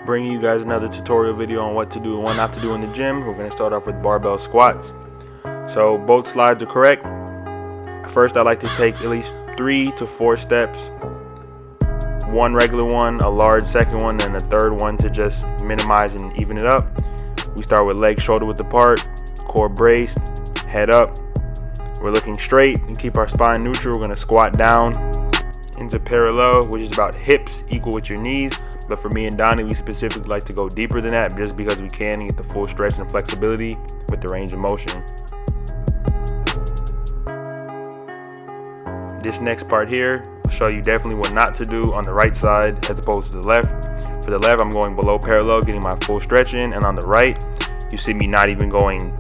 bringing you guys another tutorial video on what to do and what not to do in the gym. We're going to start off with barbell squats. So both slides are correct. First, I like to take at least 3 to 4 steps. One regular one, a large second one, and a third one to just minimize and even it up. We start with legs shoulder width apart, core braced, head up. We're looking straight and keep our spine neutral. We're going to squat down into parallel, which is about hips equal with your knees. But for me and Donnie, we specifically like to go deeper than that just because we can and get the full stretch and flexibility with the range of motion. This next part here will show you definitely what not to do on the right side as opposed to the left. For the left, I'm going below parallel, getting my full stretch in, and on the right, you see me not even going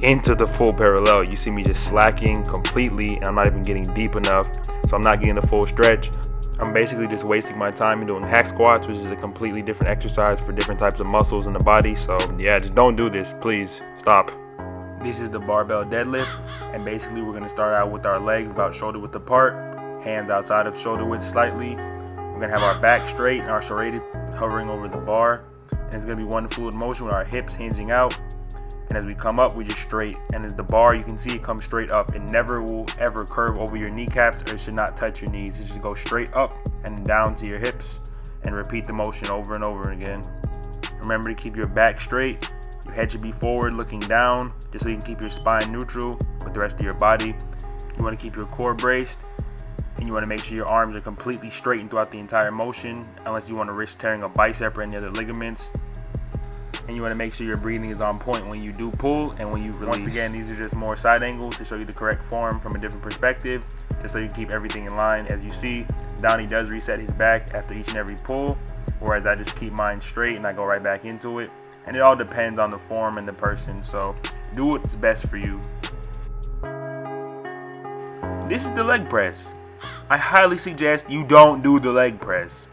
into the full parallel. You see me just slacking completely, and I'm not even getting deep enough, so I'm not getting the full stretch. I'm basically just wasting my time in doing hack squats, which is a completely different exercise for different types of muscles in the body. So yeah, just don't do this, please stop. This is the barbell deadlift, and basically we're going to start out with our legs about shoulder width apart, hands outside of shoulder width slightly. We're going to have our back straight and our serrated hovering over the bar, and it's going to be one fluid motion with our hips hinging out. And as we come up, we just straight, and as the bar, you can see it comes straight up. It never will ever curve over your kneecaps, or it should not touch your knees. It should go straight up and down to your hips, and repeat the motion over and over again. Remember to keep your back straight. Your head should be forward looking down, just so you can keep your spine neutral with the rest of your body. You want to keep your core braced, and you want to make sure your arms are completely straightened throughout the entire motion, unless you want to risk tearing a bicep or any other ligaments. And you want to make sure your breathing is on point when you do pull and when you release. Once again, these are just more side angles to show you the correct form from a different perspective, just so you can keep everything in line. As you see, Donnie does reset his back after each and every pull, whereas I just keep mine straight and I go right back into it. And it all depends on the form and the person, so do what's best for you. This is the leg press. I highly suggest you don't do the leg press.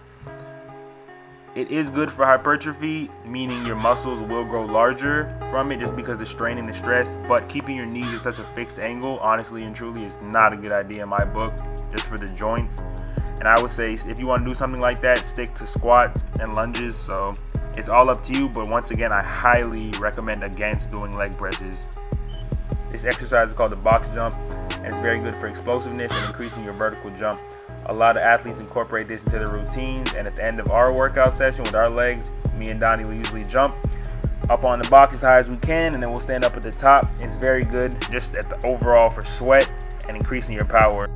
It is good for hypertrophy, meaning your muscles will grow larger from it just because the strain and the stress, but keeping your knees at such a fixed angle, honestly and truly, is not a good idea in my book, just for the joints. And I would say if you want to do something like that, stick to squats and lunges. So it's all up to you, but once again, I highly recommend against doing leg presses. This exercise is called the box jump, and it's very good for explosiveness and increasing your vertical jump. A lot of athletes incorporate this into their routines, and at the end of our workout session with our legs, me and Donnie will usually jump up on the box as high as we can, and then we'll stand up at the top. It's very good just at the overall for sweat and increasing your power.